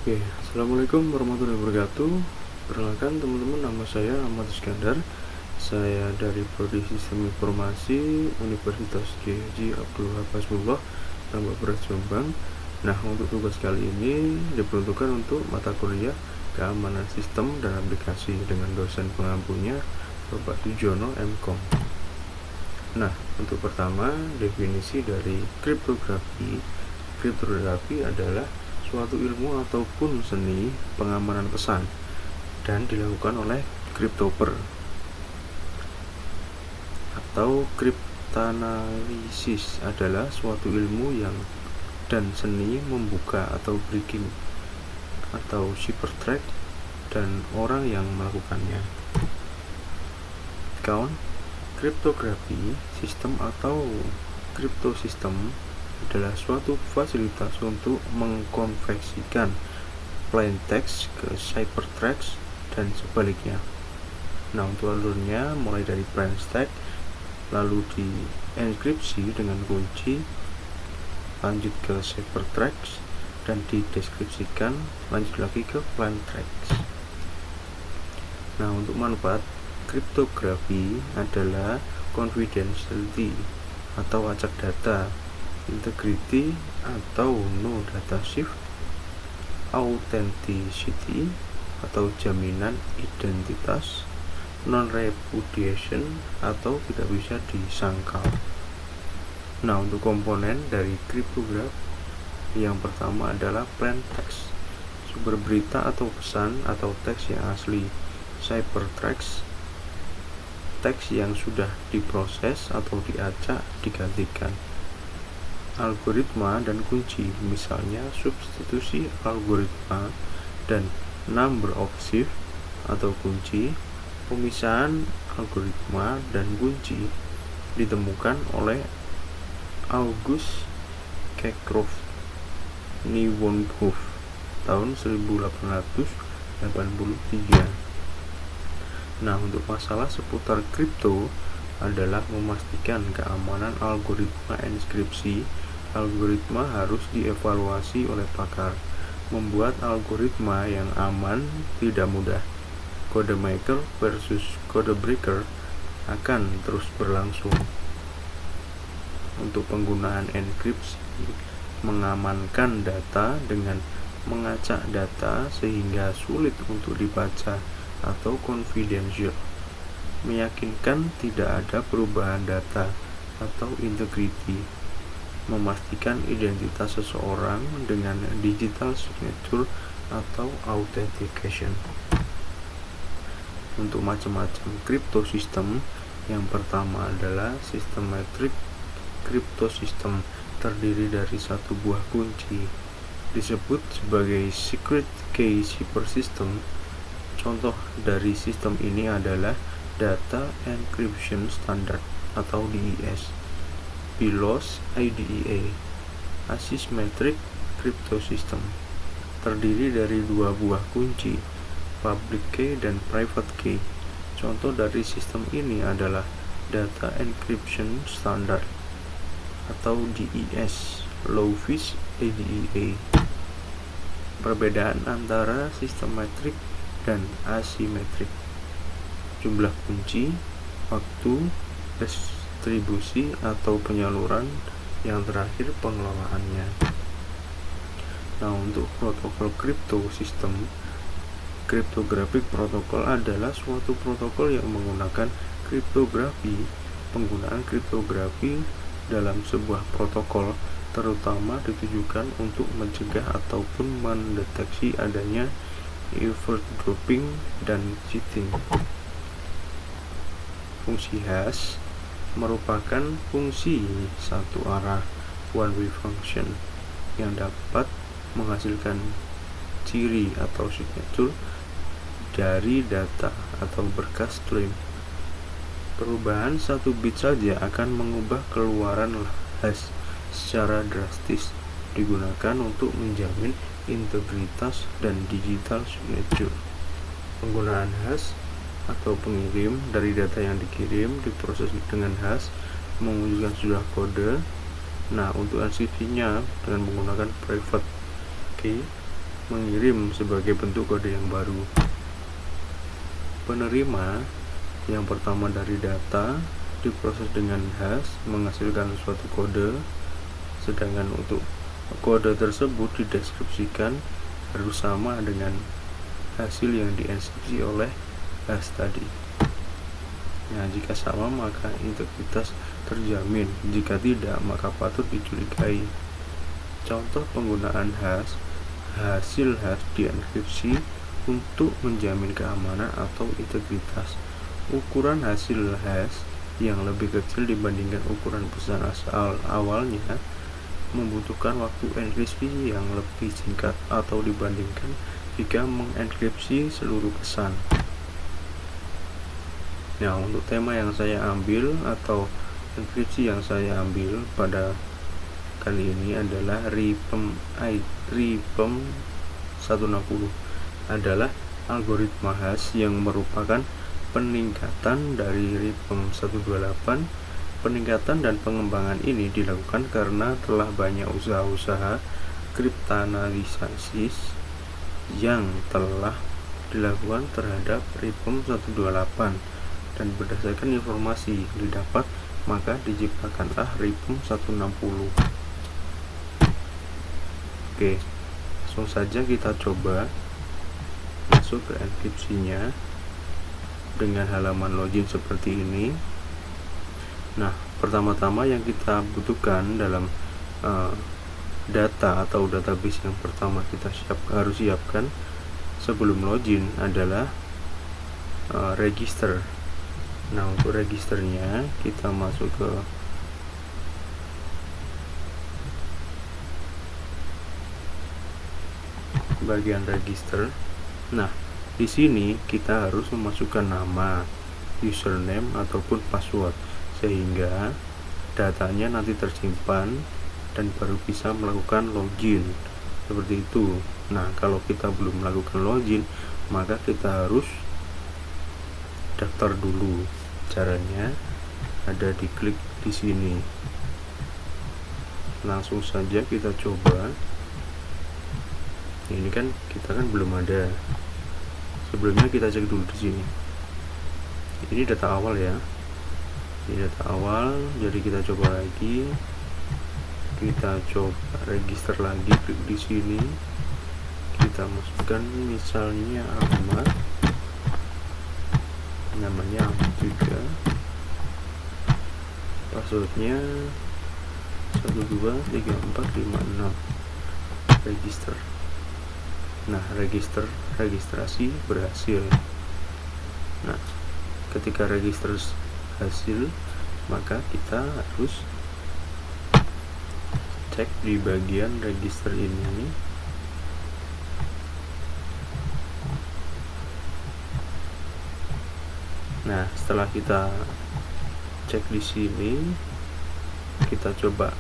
Oke, Assalamualaikum warahmatullahi wabarakatuh. Perkenalkan teman-teman, nama saya Ahmad Iskandar. Saya dari Prodi Sistem Informasi Universitas K.H. Abdul Wahab Hasbullah, Tambak Beras Jombang. Nah, untuk tugas kali ini diperuntukkan untuk mata kuliah Keamanan Sistem dan Aplikasi dengan dosen pengampunya Bapak Sujono M.Com. Nah, untuk pertama, definisi dari kriptografi. Kriptografi adalah suatu ilmu ataupun seni pengamanan pesan dan dilakukan oleh kriptoper atau kriptanalisis adalah suatu ilmu yang dan seni membuka atau breaking atau ciphertext dan orang yang melakukannya. Kriptografi sistem atau kriptosistem adalah suatu fasilitas untuk mengkonversikan plain text ke ciphertext dan sebaliknya. Nah, untuk alurnya mulai dari plain text lalu dienkripsi dengan kunci, lanjut ke ciphertext dan dideskripsikan lanjut lagi ke plain text. Nah, untuk manfaat kriptografi adalah confidentiality atau acak data, integrity atau no data shift, authenticity atau jaminan identitas, non-repudiation atau tidak bisa disangkal. Nah, untuk komponen dari kriptografi yang pertama adalah plain text, sumber berita atau pesan atau teks yang asli, ciphertext, teks yang sudah diproses atau diacak digantikan, algoritma dan kunci, misalnya substitusi algoritma dan number of shift atau kunci. Pemisahan algoritma dan kunci ditemukan oleh August Caecroft Nieuwenhof tahun 1883. Nah, untuk masalah seputar kripto adalah memastikan keamanan algoritma inskripsi. Algoritma harus dievaluasi oleh pakar. Membuat algoritma yang aman tidak mudah. Kode maker versus kode breaker akan terus berlangsung. Untuk penggunaan enkripsi, mengamankan data dengan mengacak data sehingga sulit untuk dibaca atau confidential, meyakinkan tidak ada perubahan data atau integrity, memastikan identitas seseorang dengan digital signature atau authentication. Untuk macam-macam kriptosistem, yang pertama adalah systematic kriptosistem, terdiri dari satu buah kunci, disebut sebagai secret key cipher system. Contoh dari sistem ini adalah Data Encryption Standard atau DES, BIOS IDEA. Asymmetric Crypto System terdiri dari dua buah kunci, public key dan private key. Contoh dari sistem ini adalah Data Encryption Standard atau DES, LOWFIS IDEA. Perbedaan antara systematic dan asimetrik: jumlah kunci, waktu, distribusi atau penyaluran, yang terakhir pengelolaannya. Nah, untuk protokol kripto sistem, cryptographic protocol adalah suatu protokol yang menggunakan kriptografi. Penggunaan kriptografi dalam sebuah protokol terutama ditujukan untuk mencegah ataupun mendeteksi adanya eavesdropping dan cheating. Fungsi hash merupakan fungsi satu arah one way function yang dapat menghasilkan ciri atau signature dari data atau berkas stream. Perubahan satu bit saja akan mengubah keluaran hash secara drastis, digunakan untuk menjamin integritas dan digital signature. Penggunaan hash atau pengirim dari data yang dikirim diproses dengan hash mewujudkan sebuah kode. Nah, untuk inskripsinya dengan menggunakan private key. mengirim sebagai bentuk kode yang baru. Penerima yang pertama dari data diproses dengan hash menghasilkan suatu kode, sedangkan untuk kode tersebut dideskripsikan harus sama dengan hasil yang dienkripsi oleh hash tadi. Nah, jika sama maka integritas terjamin, jika tidak maka patut dicurigai. Contoh penggunaan hash: hasil hash dienkripsi untuk menjamin keamanan atau integritas. Ukuran hasil hash yang lebih kecil dibandingkan ukuran pesan asal awalnya membutuhkan waktu enkripsi yang lebih singkat atau dibandingkan jika mengenkripsi seluruh pesan. Nah, untuk tema yang saya ambil atau enkripsi yang saya ambil pada kali ini adalah RIPEM 160 adalah algoritma hash yang merupakan peningkatan dari RIPEM 128. Peningkatan dan pengembangan ini dilakukan karena telah banyak usaha-usaha kriptanalisasi yang telah dilakukan terhadap RIPEM 128, dan berdasarkan informasi yang didapat maka diciptakanlah RIPEM 160. Oke, langsung saja kita coba masuk ke enkripsinya dengan halaman login seperti ini. Nah, pertama-tama yang kita butuhkan dalam data atau database yang pertama kita harus siapkan sebelum login adalah register. Nah, untuk registernya kita masuk ke bagian register. Nah, di sini kita harus memasukkan nama, username ataupun password sehingga datanya nanti tersimpan dan baru bisa melakukan login seperti itu. Nah, kalau kita belum melakukan login maka kita harus daftar dulu. Caranya ada di klik di sini. Langsung saja kita coba. Ini kan kita belum ada. Sebelumnya kita cek dulu di sini. Ini data awal ya. Ini data awal. Jadi kita coba lagi. Kita coba register lagi, klik di sini. Kita masukkan misalnya Ahmad. Namanya Ahmad juga. Passwordnya 123456. Register. Nah, registrasi berhasil. Nah, ketika register hasil maka kita harus cek di bagian register ini. Nah, setelah kita cek di sini, kita coba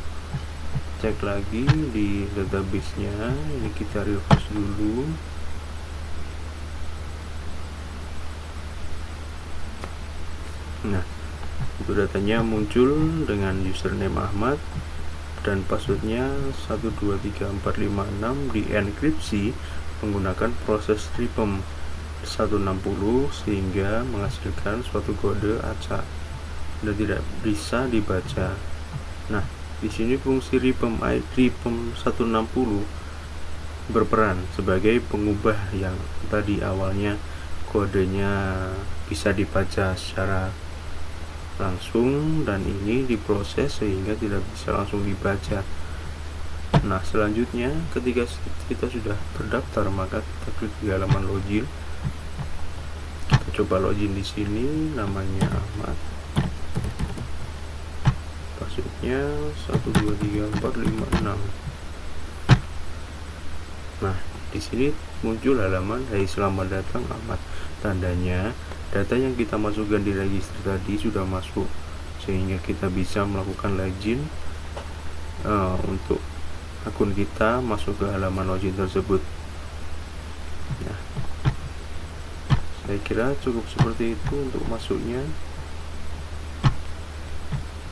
cek lagi di database-nya. Ini kita refresh dulu. Nah, itu datanya muncul dengan username Ahmad dan passwordnya 123456 dienkripsi menggunakan proses RIPEM 160 sehingga menghasilkan suatu kode acak dan tidak bisa dibaca. Nah, di sini fungsi RIPEM 160 berperan sebagai pengubah yang tadi awalnya kodenya bisa dibaca secara langsung dan ini diproses sehingga tidak bisa langsung dibaca. Nah, selanjutnya ketika kita sudah terdaftar maka kita klik di halaman login. Kita coba login di sini, namanya Ahmad. Passwordnya 123456. Nah, di sini muncul halaman "Hai, selamat datang Ahmad." Tandanya data yang kita masukkan di register tadi sudah masuk sehingga kita bisa melakukan login untuk akun kita masuk ke halaman login tersebut. Nah, saya kira cukup seperti itu untuk masuknya.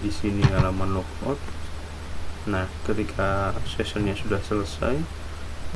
Di sini halaman logout. Nah, ketika sessionnya sudah selesai